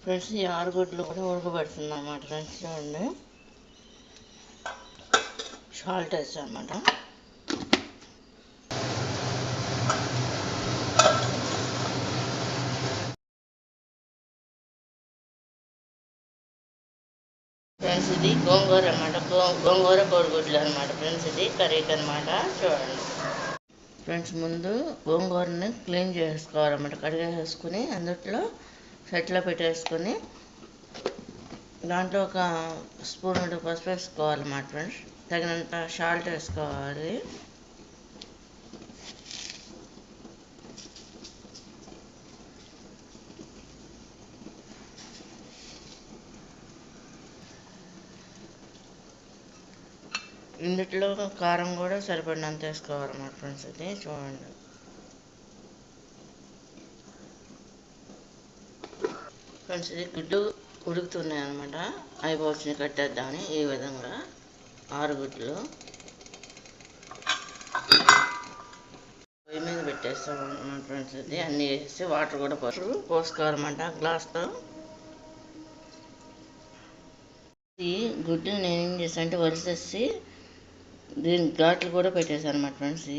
Friends ఈ ఆరుగడ్డలు కూడా ఉడకబెడుతుంది అన్నమాట. ఫ్రెండ్స్ చూడండి, సాల్ట్ వేస్తాను అన్నమాట. ఫ్రెండ్స్ ఇది గోంగూర అన్నమాట. గోంగూర కోడిగుడ్లు అనమాట. ఫ్రెండ్స్ ఇది కర్రీకి అనమాట. చూడండి ఫ్రెండ్స్, ముందు గోంగూరని క్లీన్ చేసుకోవాలన్నమాట. కడిగేసుకుని అందులో సెట్లో పెట్టేసుకొని దాంట్లో ఒక స్పూన్ పసుపు వేసుకోవాలన్నమాట. ఫ్రెండ్స్ తగినంత సాల్ట్ వేసుకోవాలి. ఇందులో కారం కూడా సరిపడినంత వేసుకోవాలన్నమాట. ఫ్రెండ్స్ ఇది చూడండి. ఫ్రెండ్స్ ఇది గుడ్డు ఉడుకుతున్నాయి అనమాట. అయిపోవచ్చుని కట్టేద్దామని ఈ విధంగా 6 గుడ్లు పొయ్యి మీద పెట్టేస్తాం అన్నమాట. ఫ్రెండ్స్ ఇది అన్నీ వేసి వాటర్ కూడా పోసుకోవాలన్నమాట గ్లాస్తో. ఈ గుడ్డు నేను ఏం చేస్తాను అంటే వలిసేసి దీనికి ఘాట్లు కూడా పెట్టేశాను అన్నమాట. ఫ్రెండ్స్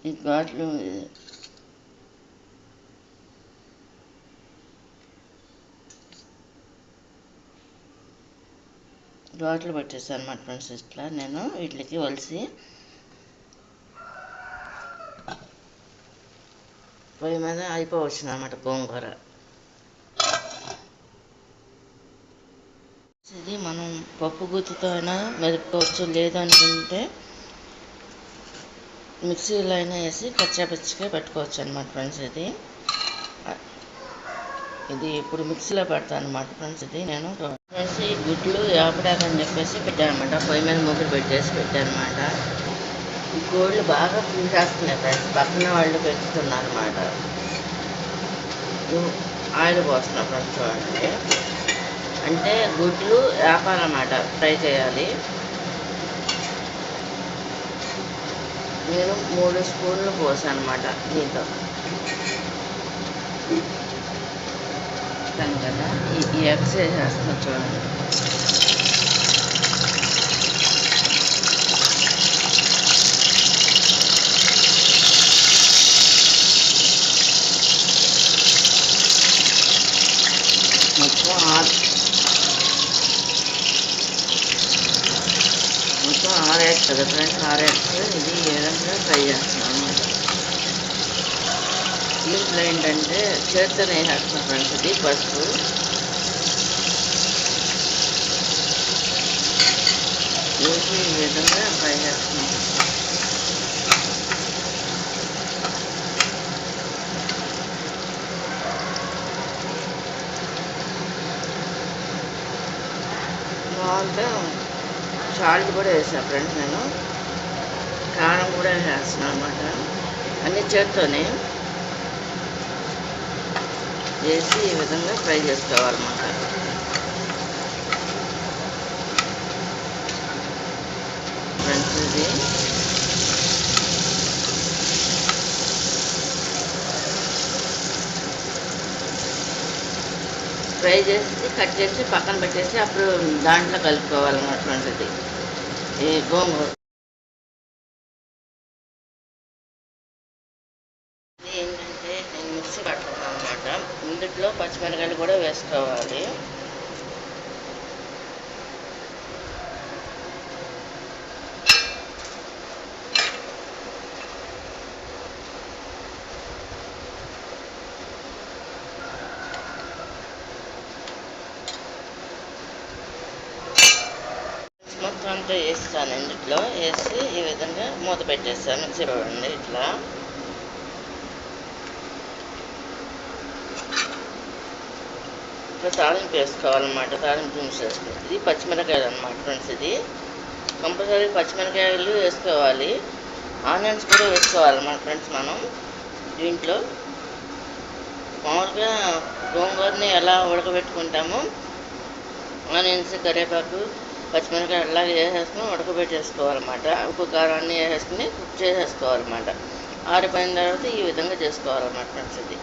ఈ ఘాట్లు పెట్టేస్తాను అన్నమాట. ఫ్రెండ్స్ ఇట్లా నేను వీటికి వలిసి పొయ్యి మీద అయిపోవచ్చు అన్నమాట గోంగూర. ఇది మనం పప్పు గుత్తితో అయినా మెదుపుకోవచ్చు, లేదనుకుంటే మిక్సీలో అయినా వేసి కచ్చాపచ్చిగా పెట్టుకోవచ్చు అనమాట. ఫ్రెండ్స్ ఇది ఇప్పుడు మిక్సీలో పెడతాను అనమాట. ఫ్రెండ్స్ ఇది నేను ఫ్రెండ్స్ ఈ గుడ్లు ఆపడాకని చెప్పేసి పెట్టాను అనమాట. పొయ్యి మీద ముగ్గురు పెట్టాను అనమాట. ఈ కోళ్ళు బాగా పూసేస్తున్నాయి ఫ్రెండ్స్. పక్కన వాళ్ళు పెట్టుతున్నారు అనమాట. ఆయిల్ పోస్తున్నా ఫ్రెండ్స్ చూడండి. అంటే గుడ్లు వేపాలన్నమాట, ఫ్రై చేయాలి. నేను 3 స్పూన్లు పోసాను అనమాట దీంతో కదా. ఈ ఎగ్స్ వేసేస్తున్నా చూడండి. మొత్తం 6 ఎగ్స్ కదా ఫ్రెండ్స్. 6 ఎగ్స్ ఇది ఏ విధంగా ఫ్రై చేస్తున్నాను అనమాట. దీంట్లో ఏంటంటే చేత్తోనే వేసేస్తున్నాను ఫ్రెండ్స్. ఇది పసుపు వేసి ఈ విధంగా ఫ్రై చేస్తున్నాను. బాగుంటే సాల్ట్ కూడా వేసాను ఫ్రెండ్స్. నేను కారం కూడా వేస్తున్నాను అనమాట. అన్ని చేత్తోనే వేసి ఈ విధంగా ఫ్రై చేసుకోవాలన్నమాట. ఫ్రెండ్స్ ఇది ఫ్రై చేసి కట్ చేసి పక్కన పెట్టేసి అప్పుడు దాంట్లో కలుపుకోవాలన్నమాట. ఫ్రెండ్స్ ఇది ఈ గోంగూర ఏంటంటే నేను మిక్సీ పడుతున్నాను అనమాట. ఇందులో పచ్చిమిరకాయలు కూడా వేసుకోవాలి. మొత్తం అంతా వేస్తాను. ఇందులో వేసి ఈ విధంగా మూత పెట్టేస్తాను. చూడండి ఇట్లా. ఇట్లా తాలింపు వేసుకోవాలన్నమాట. తాలింపు వేసుకోవాలి. ఇది పచ్చిమిరకాయలు అనమాట. ఫ్రెండ్స్ ఇది కంపల్సరీ పచ్చిమిరకాయలు వేసుకోవాలి. ఆనియన్స్ కూడా వేసుకోవాలన్నమాట. ఫ్రెండ్స్ మనం దీంట్లో మామూలుగా గోంగూరని ఎలా ఉడకబెట్టుకుంటామో ఆనియన్స్, కరివేపాకు, పచ్చిమిరకాయలు అలాగే వేసేసుకుని ఉడకబెట్టేసుకోవాలన్నమాట. ఉప్పు కారం అన్నీ వేసేసుకుని కుక్ చేసేసుకోవాలన్నమాట. ఆరిపోయిన తర్వాత ఈ విధంగా చేసుకోవాలన్నమాట. ఫ్రెండ్స్ ఇది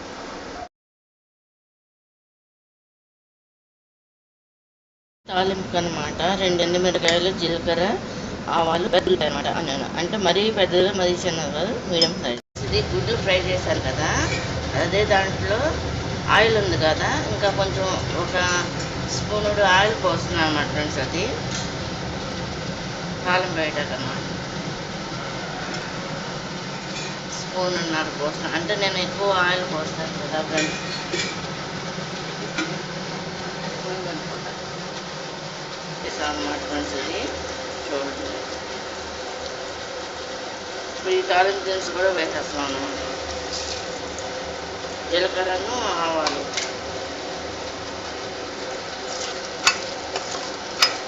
తాలింపుకి అనమాట 2 ఎండుమిరకాయలు, జీలకర్ర, ఆవాలు, వెల్లుల్లి అనమాట అన్నాను. అంటే మరీ పెద్దగా మరీ చిన్నగా మీడియం సైజ్. ఇది గుడ్లు ఫ్రై చేశాను కదా, అదే దాంట్లో ఆయిల్ ఉంది కదా, ఇంకా కొంచెం ఒక స్పూనుడు ఆయిల్ పోస్తున్నాను అన్నమాట ఫ్రెండ్స్. అది తాలింపు వేయటాకన్నమాట. స్పూనున్నర పోస్తున్నాను, అంటే నేను ఎక్కువ ఆయిల్ పోస్తాను కదా ఫ్రెండ్స్. అన్నమాట ఫ్రెండ్స్. ఇది చూడండి. ఇప్పుడు ఈ తాలింపు దినుసు కూడా వేసేస్తాం అన్నమాట. జీలకర్రను, ఆవాలు.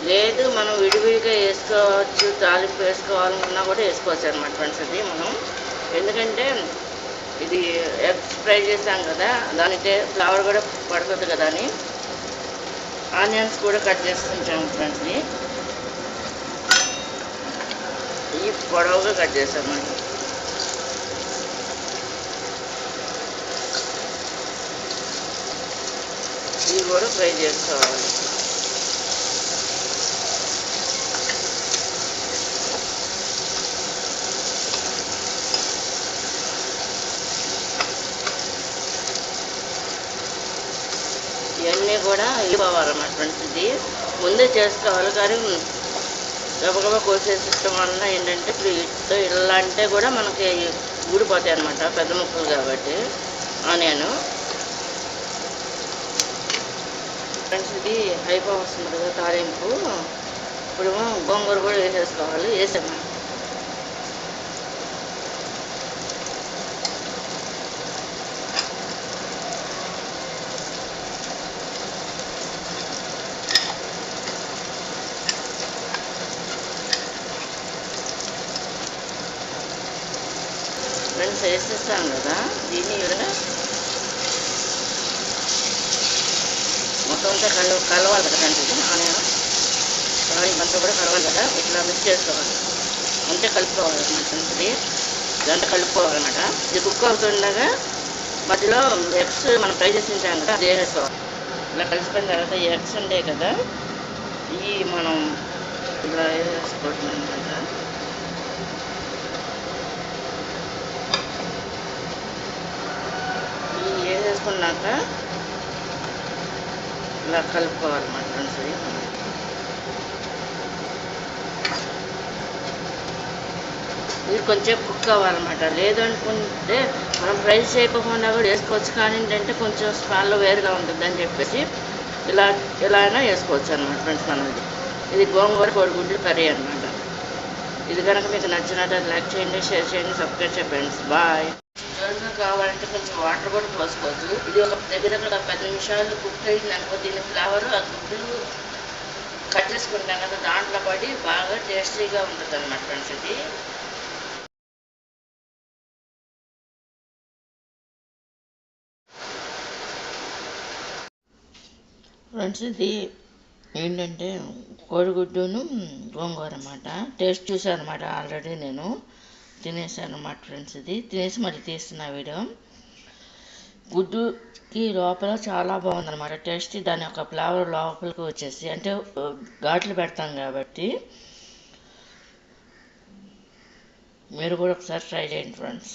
లేదు మనం విడివిడిగా వేసుకోవచ్చు, తాలింపు వేసుకోవాలన్నా కూడా వేసుకోవచ్చు అనమాట ఫ్రెండ్స్. ఇది మనం ఎందుకంటే ఇది ఎగ్స్ ఫ్రై చేసాం కదా, దానికి ఫ్లేవర్ కూడా పడుతుంది కదా అని ఆనియన్స్ కూడా కట్ చేసుకుంటాము ఫ్రెండ్స్. ఇవి పొడవుగా కట్ చేసామండి. ఇవి కూడా ఫ్రై చేసుకోవాలి. ఇవన్నీ కూడా ఇవ్వాలన్నమాట ఫ్రెండ్స్. ఇది ముందే చేసుకోవాలి, కానీ గబగబా కోసేసి ఇష్టం వలన ఏంటంటే ఇప్పుడు ఇట్లా ఇలా అంటే కూడా మనకి ఊడిపోతాయి అన్నమాట, పెద్ద ముక్కలు కాబట్టి ఆనియన్ ఫ్రెండ్స్. ఇది హైపో వస్తుంది కదా తాలింపు. ఇప్పుడు గోంగూర కూడా వేసేసుకోవాలి. వేసాము ఫ్రెండ్స్. వేసేస్తాం కదా, దీన్ని కూడా మొత్తం అంతా కలవాలి కదా ఫ్రెండ్స్. ఆనియన్ తాలింపు అంతా కూడా కలవాలి కదా, ఇట్లా మిక్స్ చేసుకోవాలి. అంతే కలుపుకోవాలి ఫ్రెండ్స్. ఇది ఇదంతా కలుపుకోవాలన్నమాట. ఇది కుక్ అవుతుండగా మధ్యలో ఎగ్స్ మనం ఫ్రై చేసి ఉంటాం కదా, అది వేసేసుకోవాలి. ఇలా కలిసిపోయిన తర్వాత ఈ ఎగ్స్ ఉంటాయి కదా, ఇవి మనం ఇలా వేసేసుకోవటం అనమాట. వేసుకున్నాక ఇలా కలుపుకోవాలన్నమాట ఫ్రెండ్స్. ఇది కొంచెం కుక్ అవ్వాలన్నమాట. లేదనుకుంటే మనం ఫ్రై చేయకుండా కూడా వేసుకోవచ్చు, కానీ ఏంటంటే కొంచెం స్పాల్లో వేరుగా ఉంటుంది అని చెప్పేసి ఇలా అయినా వేసుకోవచ్చు అనమాట ఫ్రెండ్స్. మనం ఇది గోంగూర కోడిగుడ్లు కర్రీ అనమాట. ఇది కనుక మీకు నచ్చినట్టు లైక్ చేయండి, షేర్ చేయండి, సబ్స్క్రైబ్ చేయండి ఫ్రెండ్స్. బాయ్. త్వరగా కావాలంటే కొంచెం వాటర్ కూడా పోసుకోవచ్చు. ఇది ఒక దగ్గర 10 నిమిషాలు కుక్ అయింది అనుకో, దీని ఫ్లేవర్ ఆ గుడ్లు కట్ చేసుకుంటాం కదా దాంట్లో పడి బాగా టేస్టీగా ఉంటుంది అనమాట ఫ్రెండ్స్. ఇది ఫ్రెండ్స్. ఇది ఏంటంటే కోడిగుడ్డును గోంగూర అన్నమాట. టేస్ట్ చూసాను అనమాట, ఆల్రెడీ నేను తినేసాను అన్నమాట ఫ్రెండ్స్. ఇది తినేసి మళ్ళీ తీస్తున్న వీడియో. గుడ్డుకి లోపల చాలా బాగుందన్నమాట టేస్ట్. దాని యొక్క ఫ్లేవర్ లోపలికి వచ్చేసి, అంటే ఘాట్లు పెడతాం కాబట్టి మీరు కూడా ఒకసారి ట్రై చేయండి ఫ్రెండ్స్.